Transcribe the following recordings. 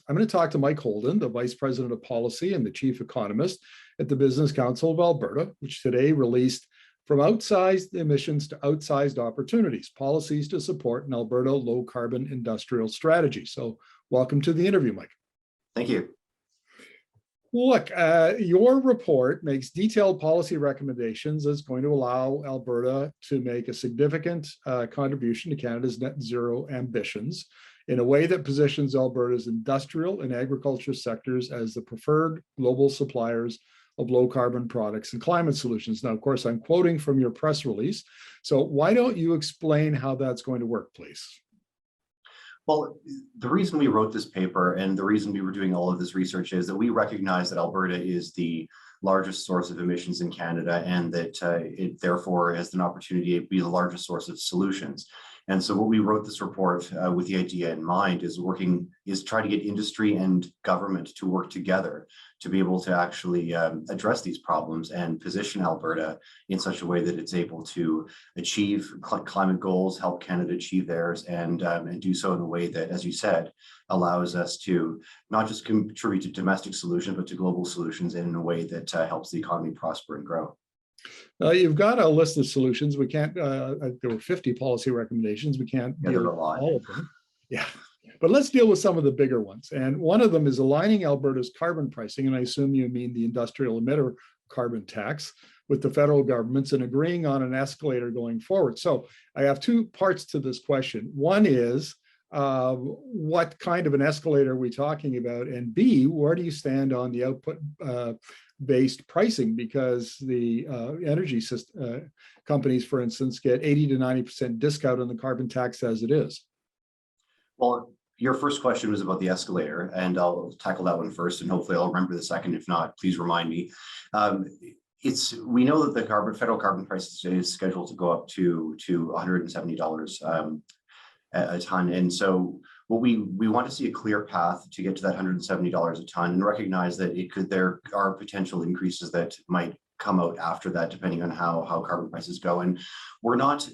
I'm going to talk to Mike Holden, the Vice President of Policy and the Chief Economist at the Business Council of Alberta, which today released From Outsized Emissions to Outsized Opportunities, Policies to Support an Alberta Low Carbon Industrial Strategy. So welcome to the interview, Mike. Thank you. Look, your report makes detailed policy recommendations that's going to allow Alberta to make a significant contribution to Canada's net zero ambitions in a way that positions Alberta's industrial and agriculture sectors as the preferred global suppliers of low carbon products and climate solutions. Now, of course, I'm quoting from your press release. So why don't you explain how that's going to work, please? Well, the reason we wrote this paper and the reason we were doing all of this research is that we recognize that Alberta is the largest source of emissions in Canada, and that it therefore has an opportunity to be the largest source of solutions. And so what we wrote this report with the idea in mind is try to get industry and government to work together to be able to actually address these problems and position Alberta in such a way that it's able to achieve climate goals, help Canada achieve theirs, and do so in a way that, as you said, allows us to not just contribute to domestic solutions, but to global solutions in a way that helps the economy prosper and grow. You've got a list of solutions. We can't, there were 50 policy recommendations. We can't deal with all of them. Yeah, but let's deal with some of the bigger ones. And one of them is aligning Alberta's carbon pricing, and I assume you mean the industrial emitter carbon tax, with the federal governments and agreeing on an escalator going forward. So I have two parts to this question. One is, what kind of an escalator are we talking about? And B, where do you stand on the output-based pricing? Because the energy system, companies, for instance, get 80 to 90% discount on the carbon tax as it is. Well, your first question was about the escalator, and I'll tackle that one first, and hopefully I'll remember the second. If not, please remind me. We know that the federal carbon price is scheduled to go up to $170 a ton. And so what we want to see a clear path to get to that $170 a ton, and recognize that there are potential increases that might come out after that, depending on how carbon prices go. And we're not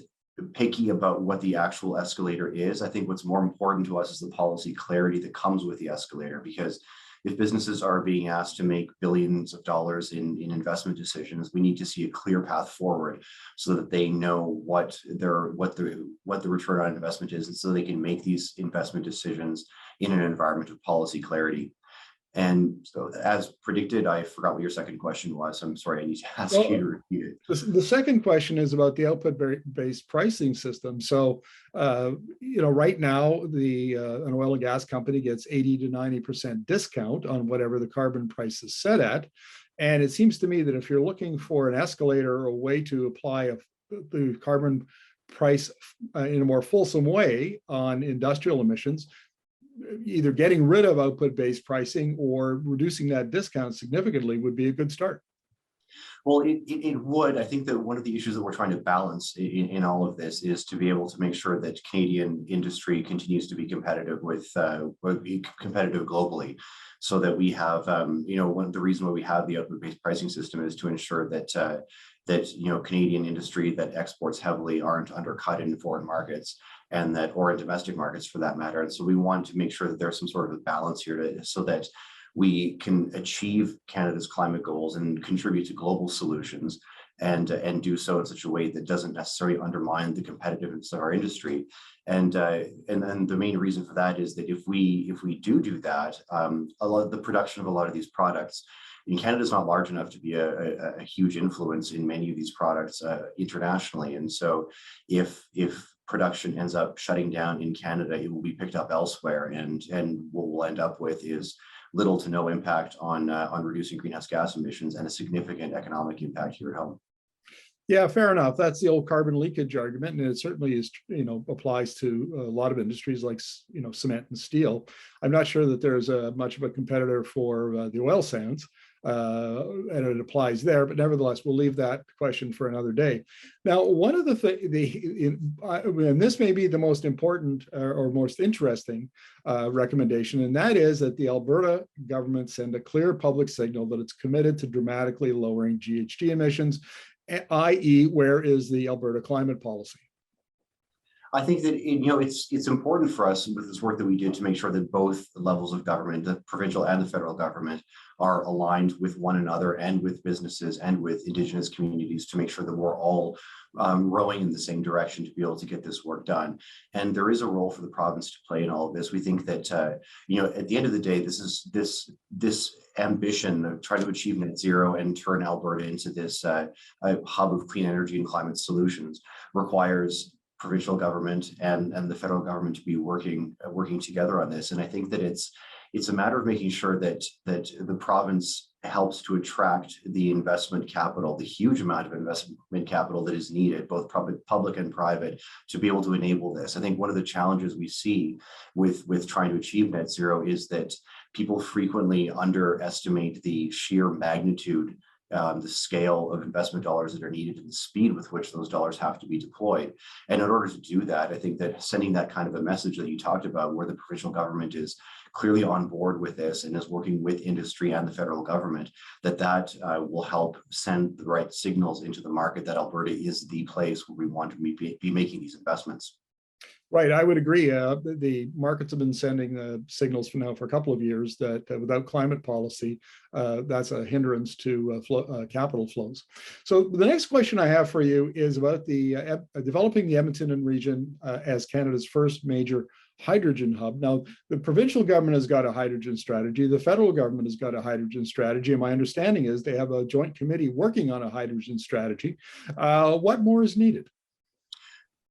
picky about what the actual escalator is. I think what's more important to us is the policy clarity that comes with the escalator, because if businesses are being asked to make billions of dollars in investment decisions, we need to see a clear path forward so that they know what the return on investment is, and so they can make these investment decisions in an environment of policy clarity. And so, as predicted, I forgot what your second question was. I'm sorry, I need to ask you to repeat it. The second question is about the output-based pricing system. So, right now, an oil and gas company gets 80 to 90% discount on whatever the carbon price is set at. And it seems to me that if you're looking for an escalator or a way to apply the carbon price in a more fulsome way on industrial emissions, either getting rid of output-based pricing or reducing that discount significantly would be a good start. Well, it would. I think that one of the issues that we're trying to balance in all of this is to be able to make sure that Canadian industry continues to be competitive competitive globally, so that we have, one of the reasons why we have the output-based pricing system is to ensure that Canadian industry that exports heavily aren't undercut in foreign markets, or in domestic markets for that matter. And so we want to make sure that there's some sort of a balance here so that we can achieve Canada's climate goals and contribute to global solutions, and do so in such a way that doesn't necessarily undermine the competitiveness of our industry. And the main reason for that is that if we do that, the production of a lot of these products in Canada is not large enough to be a huge influence in many of these products internationally. And so if production ends up shutting down in Canada, it will be picked up elsewhere, and what we'll end up with is little to no impact on reducing greenhouse gas emissions, and a significant economic impact here at home. Yeah, fair enough. That's the old carbon leakage argument, and it certainly is, applies to a lot of industries like, cement and steel. I'm not sure that there's much of a competitor for the oil sands, and it applies there, but nevertheless, we'll leave that question for another day. Now, one of the things, and this may be the most important or most interesting recommendation, and that is that the Alberta government send a clear public signal that it's committed to dramatically lowering GHG emissions, i.e., where is the Alberta climate policy? I think that it's important for us with this work that we did to make sure that both levels of government, the provincial and the federal government, are aligned with one another and with businesses and with Indigenous communities to make sure that we're all rowing in the same direction to be able to get this work done. And there is a role for the province to play in all of this. We think that at the end of the day, this ambition of trying to achieve net zero and turn Alberta into this hub of clean energy and climate solutions requires provincial government and the federal government to be working together on this. And I think that it's a matter of making sure that the province helps to attract the investment capital, the huge amount of investment capital that is needed, both public and private, to be able to enable this. I think one of the challenges we see with trying to achieve net zero is that people frequently underestimate the sheer magnitude, the scale of investment dollars that are needed and the speed with which those dollars have to be deployed. And in order to do that, I think that sending that kind of a message that you talked about, where the provincial government is clearly on board with this and is working with industry and the federal government, that will help send the right signals into the market that Alberta is the place where we want to be making these investments. Right, I would agree. The markets have been sending signals for a couple of years that without climate policy, that's a hindrance to capital flows. So the next question I have for you is about the developing the Edmonton region as Canada's first major hydrogen hub. Now, the provincial government has got a hydrogen strategy. The federal government has got a hydrogen strategy. And my understanding is they have a joint committee working on a hydrogen strategy. What more is needed?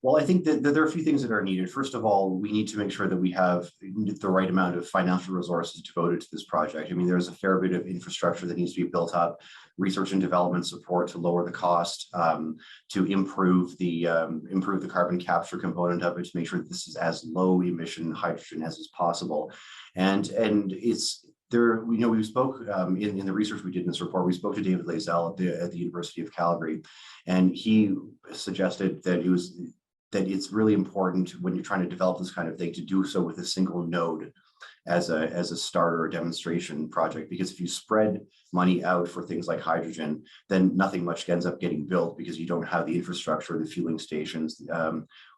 Well, I think that there are a few things that are needed. First of all, we need to make sure that we have the right amount of financial resources devoted to this project. I mean, there's a fair bit of infrastructure that needs to be built up, research and development support to lower the cost, to improve the carbon capture component of it, to make sure that this is as low emission hydrogen as is possible. And it's there, we spoke in the research we did in this report, we spoke to David Lazell at the University of Calgary, and he suggested that it's really important when you're trying to develop this kind of thing to do so with a single node as a starter or demonstration project, because if you spread money out for things like hydrogen, then nothing much ends up getting built because you don't have the infrastructure, the fueling stations,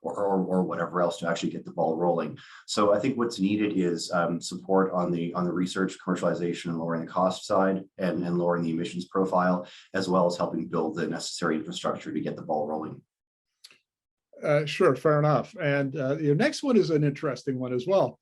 or whatever else to actually get the ball rolling. So I think what's needed is support on the research, commercialization, and lowering the cost side, and lowering the emissions profile, as well as helping build the necessary infrastructure to get the ball rolling. Sure, fair enough. And your next one is an interesting one as well.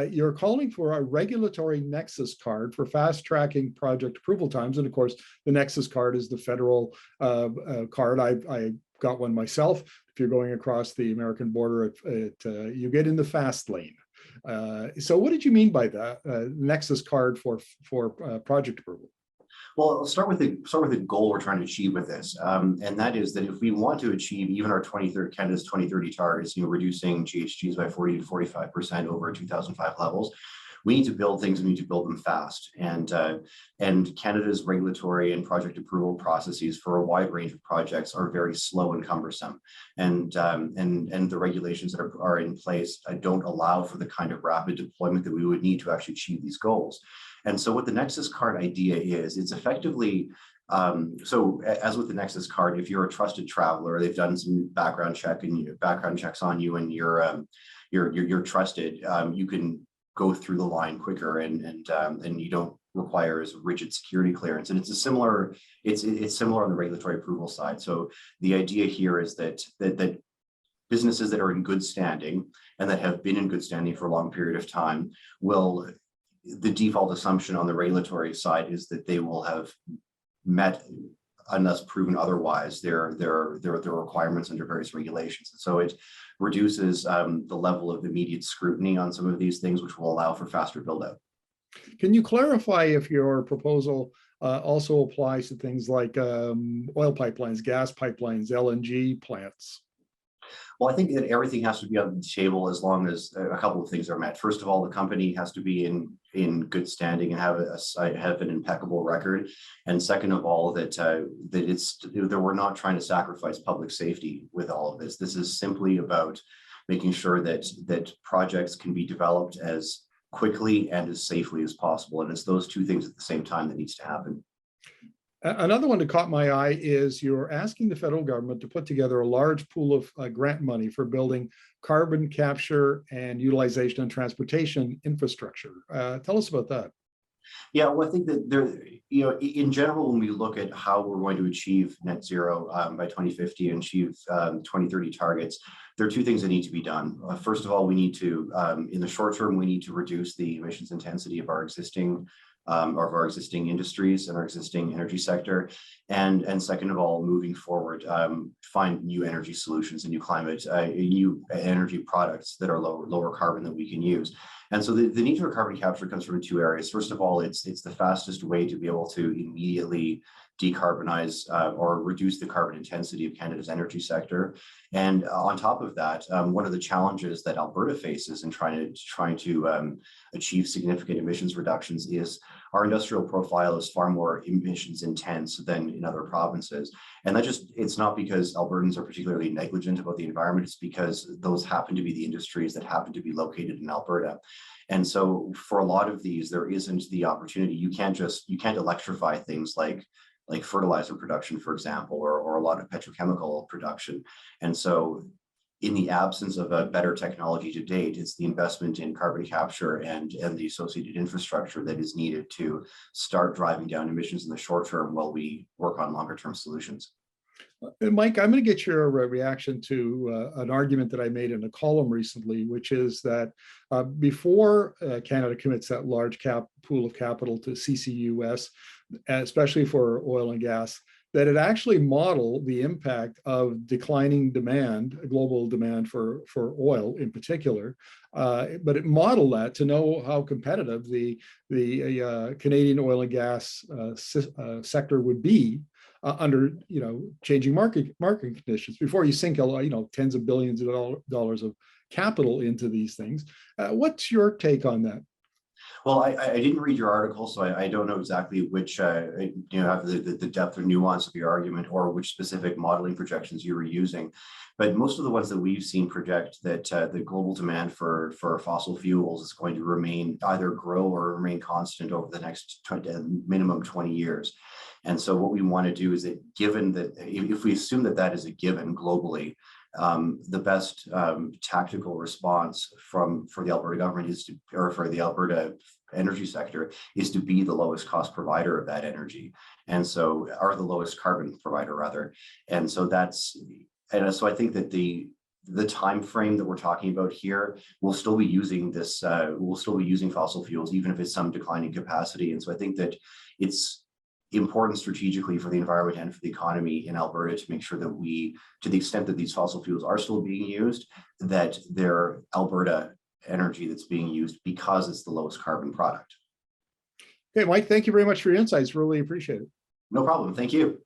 You're calling for a regulatory Nexus card for fast tracking project approval times. And of course, the Nexus card is the federal card. I got one myself. If you're going across the American border, you get in the fast lane. So what did you mean by that Nexus card for project approval? Well, I'll start with the goal we're trying to achieve with this, and that is that if we want to achieve even our Canada's 2030 targets, reducing GHGs by 40 to 45% over 2005 levels, we need to build things. We need to build them fast, and Canada's regulatory and project approval processes for a wide range of projects are very slow and cumbersome, and the regulations that are in place don't allow for the kind of rapid deployment that we would need to actually achieve these goals. And so what the Nexus card idea is, it's effectively, so as with the Nexus card, if you're a trusted traveler, they've done some background checks on you, and you're trusted, you can go through the line quicker, and you don't require as rigid security clearance. And it's similar on the regulatory approval side. So the idea here is that businesses that are in good standing and that have been in good standing for a long period of time the default assumption on the regulatory side is that they will have met, unless proven otherwise, their requirements under various regulations. So it reduces the level of immediate scrutiny on some of these things, which will allow for faster build out. Can you clarify if your proposal also applies to things like oil pipelines, gas pipelines, LNG plants? Well, I think that everything has to be on the table as long as a couple of things are met. First of all, the company has to be in good standing and have an impeccable record. And second of all, that we're not trying to sacrifice public safety with all of this. This is simply about making sure that projects can be developed as quickly and as safely as possible. And it's those two things at the same time that needs to happen. Another one that caught my eye is you're asking the federal government to put together a large pool of grant money for building carbon capture and utilization and transportation infrastructure. Tell us about that. Yeah, well, I think that there, in general, when we look at how we're going to achieve net zero by 2050 and achieve 2030 targets, there are two things that need to be done. First of all, we need to, in the short term, we need to reduce the emissions intensity of our existing industries and our existing energy sector. And second of all, moving forward, find new energy solutions and new energy products that are lower carbon that we can use. And so the need for carbon capture comes from two areas. First of all, it's the fastest way to be able to immediately decarbonize or reduce the carbon intensity of Canada's energy sector. And on top of that, one of the challenges that Alberta faces in trying to achieve significant emissions reductions is our industrial profile is far more emissions intense than in other provinces. And it's not because Albertans are particularly negligent about the environment, it's because those happen to be the industries that happen to be located in Alberta. And so for a lot of these, there isn't the opportunity. You can't electrify things like fertilizer production, for example, or a lot of petrochemical production. And so in the absence of a better technology to date, it's the investment in carbon capture and the associated infrastructure that is needed to start driving down emissions in the short term while we work on longer term solutions. Mike, I'm going to get your reaction to an argument that I made in a column recently, which is that before Canada commits that large pool of capital to CCUS, especially for oil and gas, that it actually modeled the impact of declining demand, global demand for oil in particular, but it modeled that to know how competitive the Canadian oil and gas sector would be under changing market conditions before you sink tens of billions of dollars of capital into these things. What's your take on that? Well, I didn't read your article, so I don't know exactly which, have the depth or nuance of your argument or which specific modeling projections you were using. But most of the ones that we've seen project that the global demand for fossil fuels is going to either grow or remain constant over the next minimum 20 years. And so what we want to do is that, given that, if we assume that that is a given globally, the best tactical response for the Alberta government for the Alberta energy sector is to be the lowest cost provider of that energy, or the lowest carbon provider rather. And so I think that the time frame that we're talking about here will still be using fossil fuels, even if it's some declining capacity. And so I think that it's important strategically for the environment and for the economy in Alberta to make sure that to the extent that these fossil fuels are still being used, that they're Alberta energy that's being used because it's the lowest carbon product. Okay, Mike, thank you very much for your insights. Really appreciate it. No problem. Thank you.